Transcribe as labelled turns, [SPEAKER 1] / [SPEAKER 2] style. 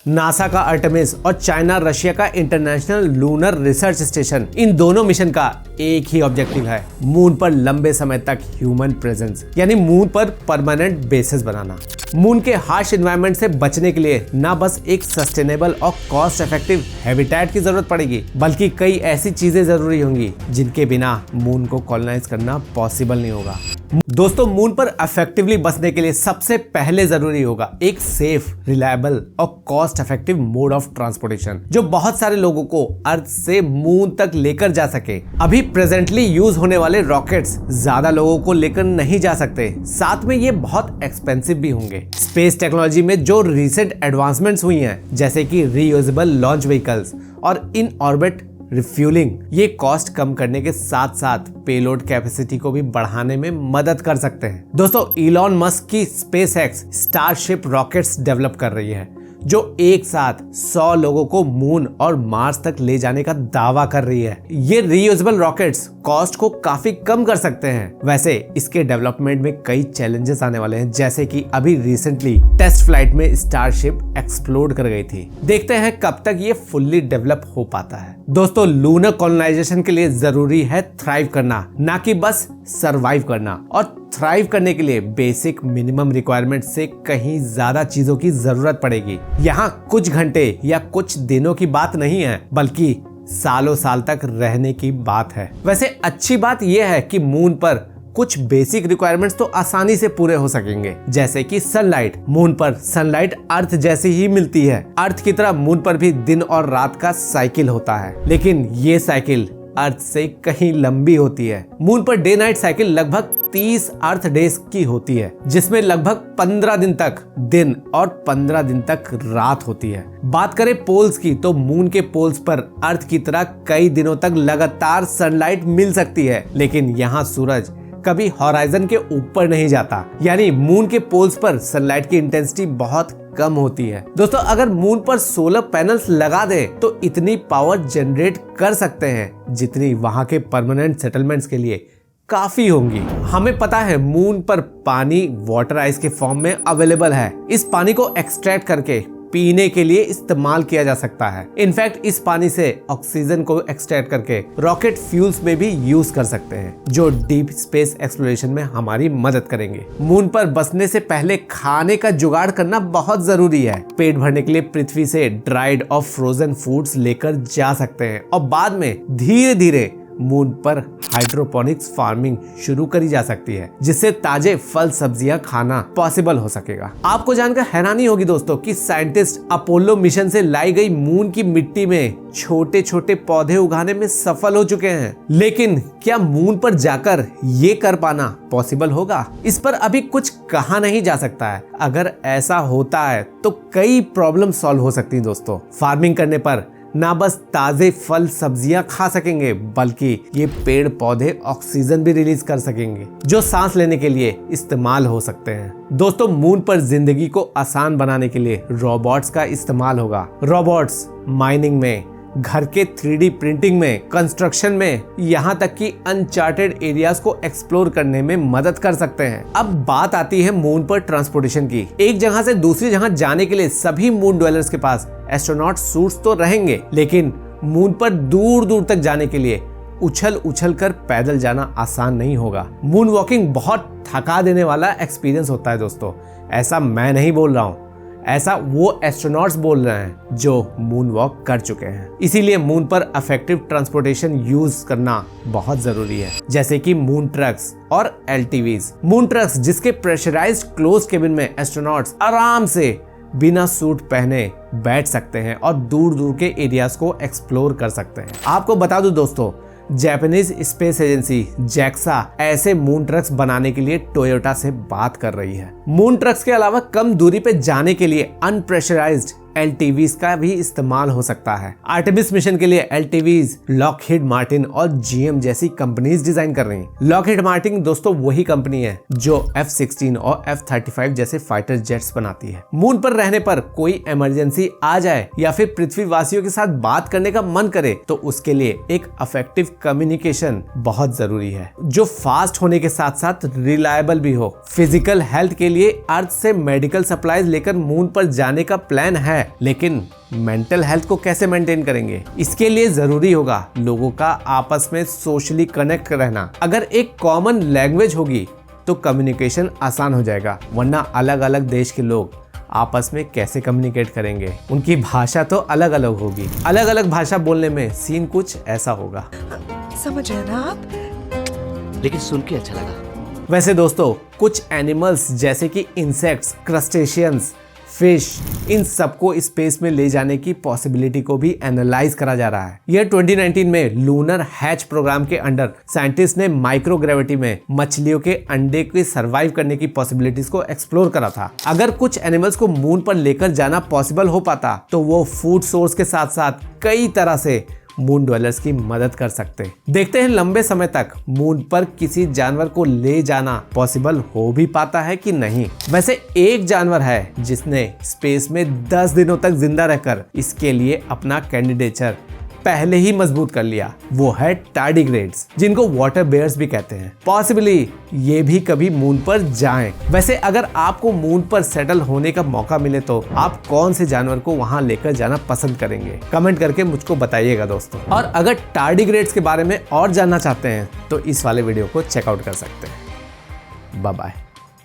[SPEAKER 1] NASA का Artemis और China Russia का इंटरनेशनल लूनर रिसर्च स्टेशन, इन दोनों मिशन का एक ही ऑब्जेक्टिव है, मून पर लंबे समय तक ह्यूमन प्रेजेंस, यानी मून पर परमानेंट बेसेस बनाना। मून के हार्श एनवायरनमेंट से बचने के लिए ना बस एक सस्टेनेबल और कॉस्ट इफेक्टिव हैबिटेट की जरूरत पड़ेगी, बल्कि कई ऐसी चीजें जरूरी होंगी जिनके बिना मून को कॉलोनाइज करना पॉसिबल नहीं होगा। दोस्तों, मून पर इफेक्टिवली बसने के लिए सबसे पहले जरूरी होगा एक सेफ, रिलायबल और cost effective mode of transportation, जो बहुत सारे लोगों को अर्थ से मून तक लेकर जा सके। अभी प्रेजेंटली यूज होने वाले रॉकेट्स ज्यादा लोगों को लेकर नहीं जा सकते, साथ में ये बहुत एक्सपेंसिव भी होंगे। स्पेस टेक्नोलॉजी में जो रिसेंट एडवांसमेंट्स हुई हैं, जैसे कि रीयूजेबल लॉन्च व्हीकल्स और इन ऑर्बिट रिफ्यूलिंग, ये कॉस्ट कम करने के साथ साथ पेलोड कैपेसिटी को भी बढ़ाने में मदद कर सकते हैं। दोस्तों, इलॉन मस्क की स्पेसएक्स स्टारशिप रॉकेट्स डेवलप कर रही है, जो एक साथ 100 लोगों को मून और मार्स तक ले जाने का दावा कर रही है। ये रीयूजेबल रॉकेट्स कॉस्ट को काफी कम कर सकते हैं। वैसे इसके डेवलपमेंट में कई चैलेंजेस आने वाले हैं, जैसे कि अभी रिसेंटली टेस्ट फ्लाइट में स्टारशिप एक्सप्लोड कर गई थी। देखते हैं कब तक ये फुल्ली डेवलप हो पाता है। दोस्तों, लूनर कॉलोनाइजेशन के लिए जरूरी है थ्राइव करना, ना कि बस सरवाइव करना। और थ्राइव करने के लिए बेसिक मिनिमम रिक्वायरमेंट से कहीं ज्यादा चीजों की जरूरत पड़ेगी। यहाँ कुछ घंटे या कुछ दिनों की बात नहीं है, बल्कि सालों साल तक रहने की बात है। वैसे अच्छी बात यह है कि मून पर कुछ बेसिक रिक्वायरमेंट्स तो आसानी से पूरे हो सकेंगे, जैसे कि सनलाइट। मून पर सनलाइट अर्थ जैसी ही मिलती है। अर्थ की तरह मून पर भी दिन और रात का साइकिल होता है, लेकिन ये साइकिल अर्थ से कहीं लंबी होती है। Moon per day night cycle लगभग 30 अर्थ डेज की होती है, जिसमें लगभग 15 दिन तक दिन और 15 दिन तक रात होती है। बात करें पोल्स की, तो मून के पोल्स पर अर्थ की तरह कई दिनों तक लगातार सनलाइट मिल सकती है, लेकिन यहाँ सूरज कभी हॉराइजन के ऊपर नहीं जाता, यानी मून के पोल्स पर सनलाइट की इंटेंसिटी बहुत कम होती है। दोस्तों, अगर मून पर सोलर पैनल्स लगा दे तो इतनी पावर जनरेट कर सकते हैं जितनी वहां के परमानेंट सेटलमेंट्स के लिए काफी होंगी। हमें पता है मून पर पानी वाटर आइस के फॉर्म में अवेलेबल है। इस पानी को एक्सट्रैक्ट करके पीने के लिए इस्तेमाल किया जा सकता है। इनफैक्ट इस पानी से ऑक्सीजन को एक्सट्रैक्ट करके रॉकेट फ्यूल्स में भी यूज कर सकते हैं, जो डीप स्पेस एक्सप्लोरेशन में हमारी मदद करेंगे। मून पर बसने से पहले खाने का जुगाड़ करना बहुत जरूरी है। पेट भरने के लिए पृथ्वी से ड्राइड और फ्रोजन फूड्स लेकर जा सकते हैं और बाद में धीरे धीरे मून पर हाइड्रोपोनिक्स फार्मिंग शुरू करी जा सकती है, जिससे ताजे फल सब्जियां खाना पॉसिबल हो सकेगा। आपको जानकर हैरानी होगी दोस्तों कि साइंटिस्ट अपोलो मिशन से लाई गई मून की मिट्टी में छोटे छोटे पौधे उगाने में सफल हो चुके हैं, लेकिन क्या मून पर जाकर ये कर पाना पॉसिबल होगा? इस पर अभी कुछ कहा नहीं जा सकता है। अगर ऐसा होता है तो कई प्रॉब्लम सॉल्व हो सकती है दोस्तों। फार्मिंग करने पर ना बस ताजे फल सब्जियां खा सकेंगे, बल्कि ये पेड़ पौधे ऑक्सीजन भी रिलीज कर सकेंगे, जो सांस लेने के लिए इस्तेमाल हो सकते हैं। दोस्तों, मून पर जिंदगी को आसान बनाने के लिए रोबोट्स का इस्तेमाल होगा। रोबोट्स माइनिंग में, घर के 3D प्रिंटिंग में, कंस्ट्रक्शन में, यहाँ तक कि अनचार्टेड एरियाज को एक्सप्लोर करने में मदद कर सकते हैं। अब बात आती है मून पर ट्रांसपोर्टेशन की। एक जगह से दूसरी जगह जाने के लिए सभी मून ड्वेलर्स के पास एस्ट्रोनॉट सूट्स तो रहेंगे, लेकिन मून पर दूर दूर तक जाने के लिए उछल उछल कर पैदल जाना आसान नहीं होगा। मून वॉकिंग बहुत थका देने वाला एक्सपीरियंस होता है दोस्तों। ऐसा मैं नहीं बोल रहा हूँ, ऐसा वो एस्ट्रोनॉट्स बोल रहे हैं जो मून वॉक कर चुके हैं। इसीलिए मून पर इफेक्टिव ट्रांसपोर्टेशन यूज करना बहुत जरूरी है, जैसे कि मून ट्रक्स और एलटीवीज। मून ट्रक्स जिसके प्रेशराइज्ड क्लोज केबिन में एस्ट्रोनॉट्स आराम से बिना सूट पहने बैठ सकते हैं और दूर दूर के एरियाज को एक्सप्लोर कर सकते हैं। आपको बता दूं दोस्तों, जापानीज स्पेस एजेंसी जैक्सा ऐसे मून ट्रक्स बनाने के लिए टोयोटा से बात कर रही है। मून ट्रक्स के अलावा कम दूरी पे जाने के लिए अनप्रेशराइज्ड एलटीवीज का भी इस्तेमाल हो सकता है। आर्टेमिस मिशन के लिए एलटीवीज लॉकहीड मार्टिन और जीएम जैसी कंपनीज डिजाइन कर रही हैं। लॉकहीड मार्टिन दोस्तों वही कंपनी है जो F-16 और F-35 जैसे फाइटर जेट्स बनाती है। मून पर रहने पर कोई इमरजेंसी आ जाए या फिर पृथ्वीवासियों के साथ बात करने का मन करे तो उसके लिए एक इफेक्टिव कम्युनिकेशन बहुत जरूरी है, जो फास्ट होने के साथ साथ रिलायबल भी हो। फिजिकल हेल्थ के लिए अर्थ से मेडिकल सप्लाईज लेकर मून पर जाने का प्लान है, लेकिन मेंटल हेल्थ को कैसे मेंटेन करेंगे? इसके लिए जरूरी होगा लोगों का आपस में सोशली कनेक्ट रहना। अगर एक कॉमन लैंग्वेज होगी तो कम्युनिकेशन आसान हो जाएगा, वरना अलग अलग देश के लोग आपस में कैसे कम्युनिकेट करेंगे? उनकी भाषा तो अलग अलग होगी। अलग अलग भाषा बोलने में सीन कुछ ऐसा होगा।
[SPEAKER 2] समझ रहे ना आप?
[SPEAKER 3] लेकिन सुन के अच्छा लगा।
[SPEAKER 1] वैसे दोस्तों, कुछ एनिमल्स जैसे कि इंसेक्ट्स, क्रस्टेशियंस, फिश, इन सबको स्पेस में ले जाने की पॉसिबिलिटी को भी एनालाइज करा जा रहा है। यह 2019 में लूनर हैच प्रोग्राम के अंडर साइंटिस्ट ने माइक्रोग्रेविटी में मछलियों के अंडे के सरवाइव करने की पॉसिबिलिटीज को एक्सप्लोर करा था। अगर कुछ एनिमल्स को मून पर लेकर जाना पॉसिबल हो पाता तो वो फूड सोर्स के साथ साथ कई तरह से मून ड्वेलर्स की मदद कर सकते। देखते हैं लंबे समय तक मून पर किसी जानवर को ले जाना पॉसिबल हो भी पाता है कि नहीं। वैसे एक जानवर है जिसने स्पेस में 10 दिनों तक जिंदा रहकर इसके लिए अपना कैंडिडेचर पहले ही मजबूत कर लिया। वो है टार्डिग्रेड्स, जिनको वाटर बेयर्स भी कहते हैं। पॉसिबली ये भी कभी मून पर जाएं। वैसे अगर आपको मून पर सेटल होने का मौका मिले तो आप कौन से जानवर को वहां लेकर जाना पसंद करेंगे? कमेंट करके मुझको बताइएगा दोस्तों। और अगर टार्डिग्रेड्स के बारे में और जानना चाहते हैं तो इस वाले वीडियो को चेकआउट कर सकते हैं। Bye bye.